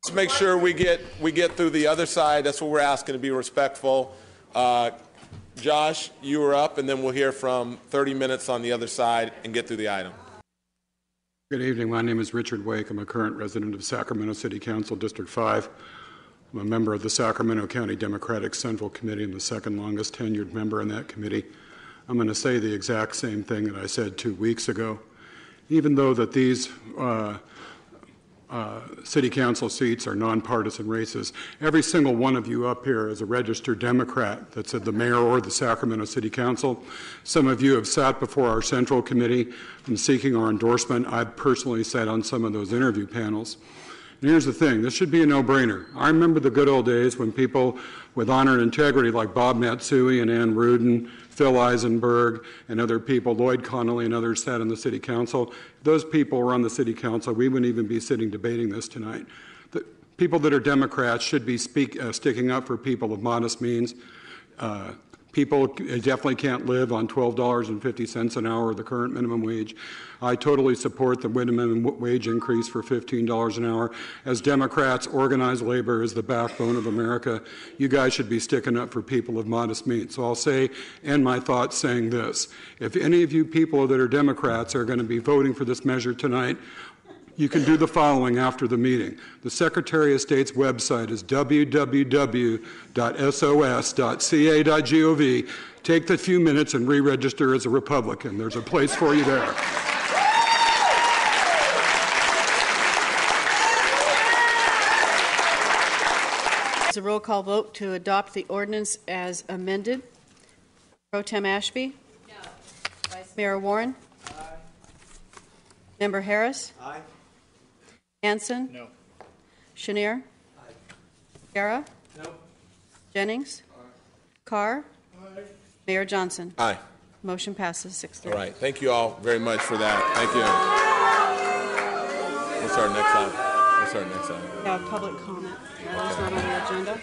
Let's make sure we get through the other side. That's what we're asking, to be respectful. Josh, you were up, and then we'll hear from 30 minutes on the other side and get through the item. Good evening. My name is Richard Wake. I'm a current resident of Sacramento City Council, District 5. I'm a member of the Sacramento County Democratic Central Committee and the second longest tenured member in that committee. I'm going to say the exact same thing that I said 2 weeks ago. Even though that these city council seats are nonpartisan races, every single one of you up here is a registered Democrat that's at the mayor or the Sacramento City Council. Some of you have sat before our central committee and seeking our endorsement. I've personally sat on some of those interview panels. And here's the thing, this should be a no-brainer. I remember the good old days when people with honor and integrity like Bob Matsui and Ann Rudin, Phil Eisenberg, and other people, Lloyd Connolly and others sat on the city council. If those people were on the city council, we wouldn't even be sitting debating this tonight. The people that are Democrats should be sticking up for people of modest means. People definitely can't live on $12.50 an hour, the current minimum wage. I totally support the minimum wage increase for $15 an hour. As Democrats, organized labor is the backbone of America. You guys should be sticking up for people of modest means. So I'll say, end my thoughts saying this. If any of you people that are Democrats are going to be voting for this measure tonight, you can do the following after the meeting. The Secretary of State's website is www.sos.ca.gov. Take the few minutes and re-register as a Republican. There's a place for you there. It's a roll call vote to adopt the ordinance as amended. Pro Tem Ashby? No. Vice Mayor Warren? Aye. Member Harris? Aye. Hansen? No. Chenier? Aye. Guerra? No. Jennings? Aye. Carr? Aye. Mayor Johnson? Aye. Motion passes 6-3. All right. Thank you all very much for that. Thank you. What's our next item? Yeah, public comment. That's not on the agenda.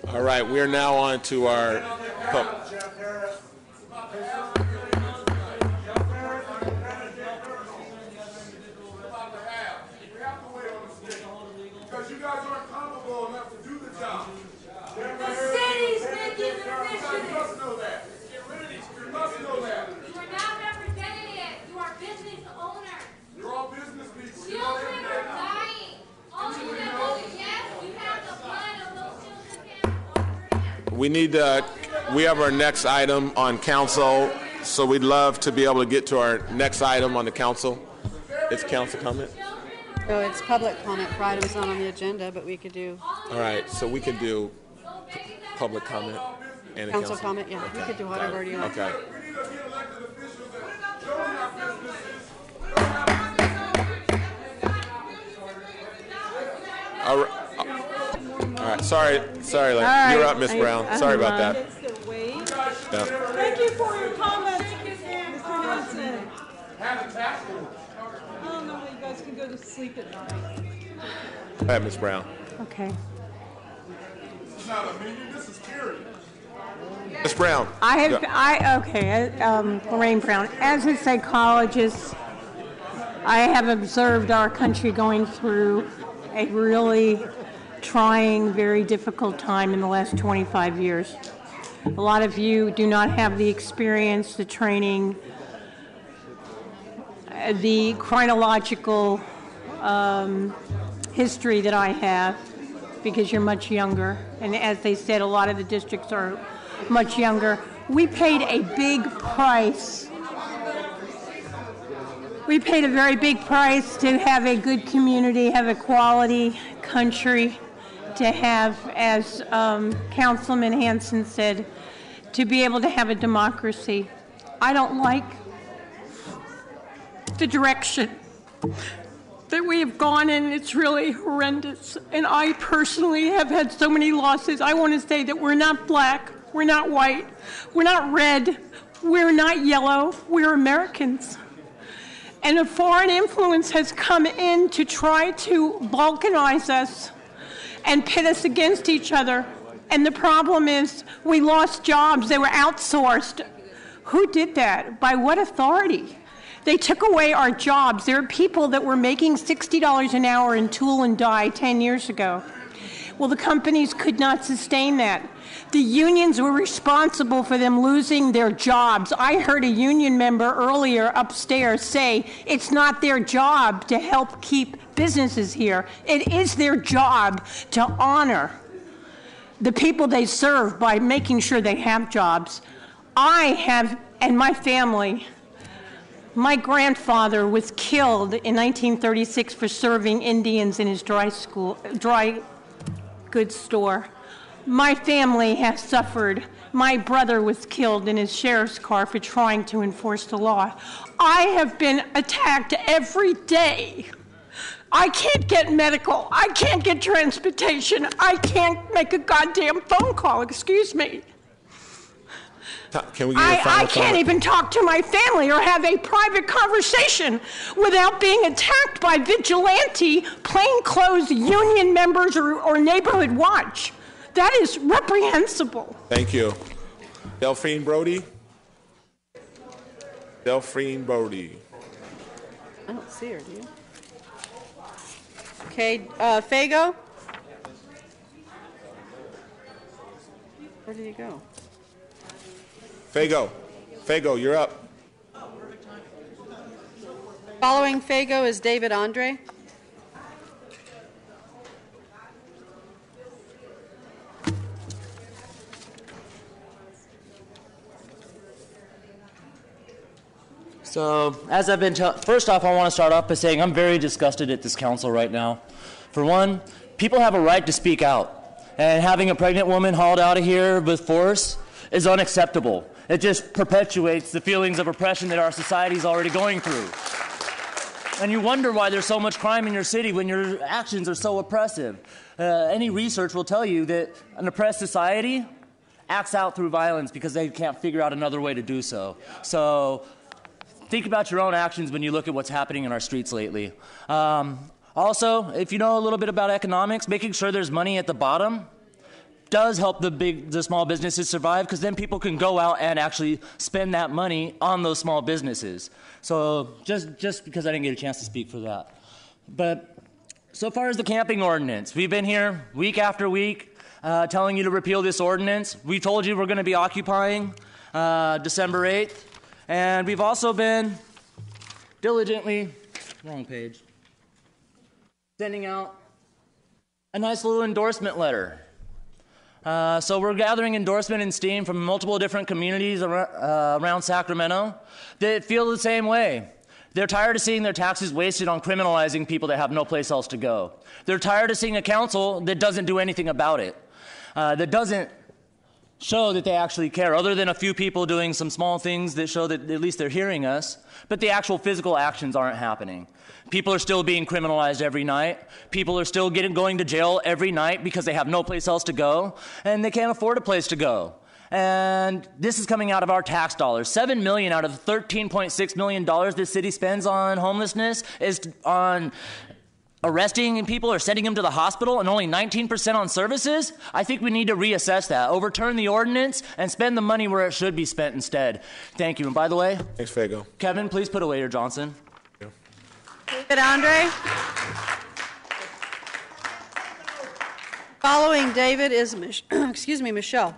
All right. We are now on to our we have our next item on council, so we'd love to be able to get to our next item on the council. It's council comment? So it's public comment for items not on the agenda, but we could do... All right, so we can do public comment and council comment, yeah. Okay. We could do whatever you want. Okay. All right. Sorry. Right. You're up, Ms. Brown. Sorry about that. Yeah. Thank you for your comments, Mr. Hansen. I don't know when you guys can go to sleep at night. Go ahead, Ms. Brown. Okay. It's not a meeting. This is scary. Ms. Brown. Lorraine Brown. As a psychologist, I have observed our country going through a really trying, very difficult time in the last 25 years. A lot of you do not have the experience, the training, the chronological history that I have, because you're much younger. And as they said, a lot of the districts are much younger. We paid a big price. We paid a very big price to have a good community, have a quality country, to have, as Councilman Hansen said, to be able to have a democracy. I don't like the direction that we have gone in. It's really horrendous. And I personally have had so many losses. I want to say that we're not black, we're not white, we're not red, we're not yellow, we're Americans. And a foreign influence has come in to try to balkanize us and pit us against each other. And the problem is we lost jobs. They were outsourced. Who did that? By what authority? They took away our jobs. There are people that were making $60 an hour in tool and die 10 years ago. Well, the companies could not sustain that. The unions were responsible for them losing their jobs. I heard a union member earlier upstairs say it's not their job to help keep businesses here. It is their job to honor the people they serve by making sure they have jobs. I have, and my family, my grandfather was killed in 1936 for serving Indians in his dry goods store. My family has suffered. My brother was killed in his sheriff's car for trying to enforce the law. I have been attacked every day. I can't get medical. I can't get transportation. I can't make a goddamn phone call, excuse me. Can we get a final I can't even talk to my family or have a private conversation without being attacked by vigilante, plainclothes union members or neighborhood watch. That is reprehensible. Thank you. Delphine Brody. Delphine Brody. I don't see her, do you? Okay, Fago? Where did he go? Fago, you're up. Following Fago is David Andre. So, as I've been first off, I want to start off by saying I'm very disgusted at this council right now. For one, people have a right to speak out, and having a pregnant woman hauled out of here with force is unacceptable. It just perpetuates the feelings of oppression that our society is already going through. And you wonder why there's so much crime in your city when your actions are so oppressive. Any research will tell you that an oppressed society acts out through violence because they can't figure out another way to do so. So think about your own actions when you look at what's happening in our streets lately. Also, if you know a little bit about economics, making sure there's money at the bottom does help the small businesses survive, because then people can go out and actually spend that money on those small businesses. So just because I didn't get a chance to speak for that. But so far as the camping ordinance, we've been here week after week telling you to repeal this ordinance. We told you we're going to be occupying December 8th. And we've also been diligently, wrong page, sending out a nice little endorsement letter. So we're gathering endorsement and steam from multiple different communities around Sacramento that feel the same way. They're tired of seeing their taxes wasted on criminalizing people that have no place else to go. They're tired of seeing a council that doesn't do anything about it, that doesn't show that they actually care, other than a few people doing some small things that show that at least they're hearing us, but the actual physical actions aren't happening. People are still being criminalized every night. People are still going to jail every night because they have no place else to go, and they can't afford a place to go. And this is coming out of our tax dollars. $7 million out of the $13.6 million this city spends on homelessness is on arresting people or sending them to the hospital, and only 19% on services. I think we need to reassess that, overturn the ordinance, and spend the money where it should be spent instead. Thank you. And by the way, Thanks, Fago. Kevin, please put away your Johnson. David Andre. Following David is Michelle.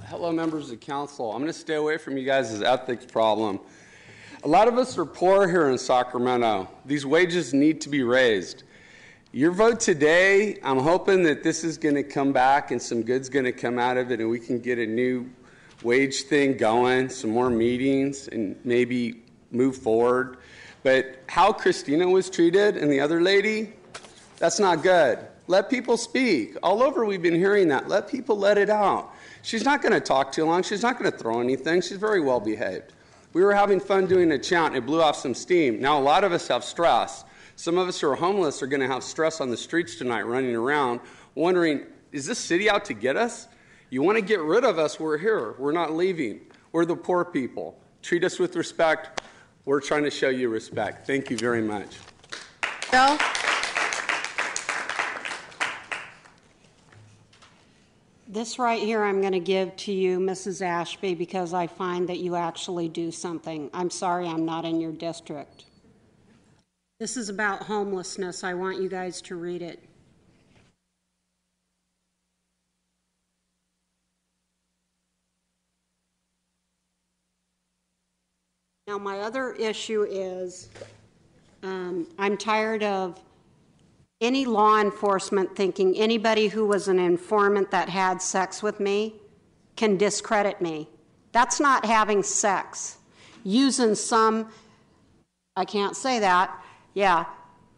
Hello, members of the council. I'm going to stay away from you guys' ethics problem. A lot of us are poor here in Sacramento. These wages need to be raised. Your vote today, I'm hoping that this is going to come back and some good's going to come out of it, and we can get a new wage thing going, some more meetings, and maybe move forward. But how Christina was treated and the other lady, that's not good. Let people speak. All over we've been hearing that. Let people let it out. She's not going to talk too long. She's not going to throw anything. She's very well behaved. We were having fun doing a chant. It blew off some steam. Now a lot of us have stress. Some of us who are homeless are going to have stress on the streets tonight, running around, wondering, is this city out to get us? You want to get rid of us, we're here. We're not leaving. We're the poor people. Treat us with respect. We're trying to show you respect. Thank you very much. Michelle. This right here I'm going to give to you, Mrs. Ashby, because I find that you actually do something. I'm sorry I'm not in your district. This is about homelessness. I want you guys to read it. Now, my other issue is I'm tired of any law enforcement thinking anybody who was an informant that had sex with me can discredit me. That's not having sex. Using some, I can't say that, yeah,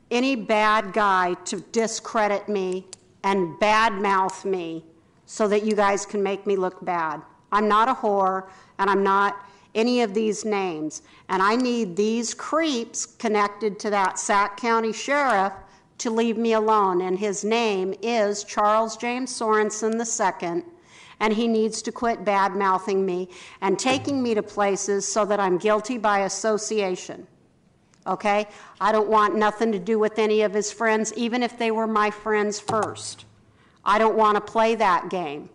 any bad guy to discredit me and badmouth me so that you guys can make me look bad. I'm not a whore, and I'm not any of these names. And I need these creeps connected to that Sac County Sheriff to leave me alone, and his name is Charles James Sorensen II, and he needs to quit bad-mouthing me and taking me to places so that I'm guilty by association, okay? I don't want nothing to do with any of his friends, even if they were my friends first. I don't want to play that game.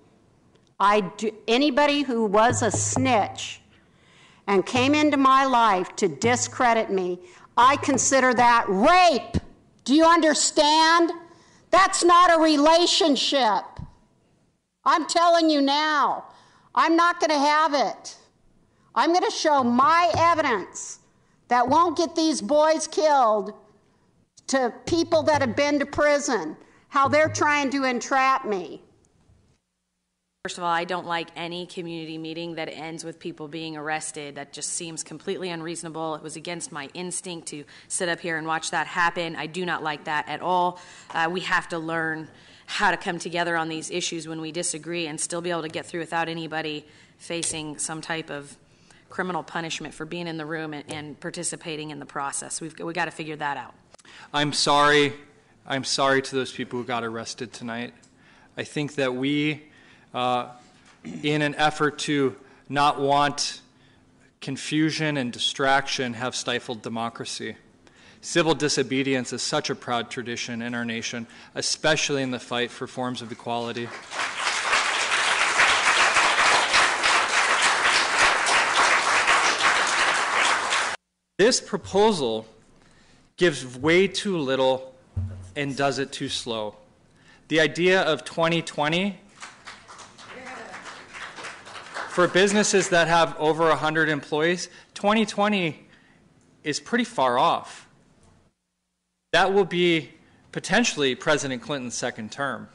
Anybody who was a snitch and came into my life to discredit me, I consider that rape. Do you understand? That's not a relationship. I'm telling you now, I'm not going to have it. I'm going to show my evidence that won't get these boys killed to people that have been to prison, how they're trying to entrap me. First of all, I don't like any community meeting that ends with people being arrested. That just seems completely unreasonable. It was against my instinct to sit up here and watch that happen. I do not like that at all. We have to learn how to come together on these issues when we disagree and still be able to get through without anybody facing some type of criminal punishment for being in the room and participating in the process. We've got to figure that out. I'm sorry to those people who got arrested tonight. I think that we, in an effort to not want confusion and distraction, have stifled democracy. Civil disobedience is such a proud tradition in our nation, especially in the fight for forms of equality. This proposal gives way too little and does it too slow. The idea of 2020 for businesses that have over 100 employees, 2020 is pretty far off. That will be potentially President Clinton's second term.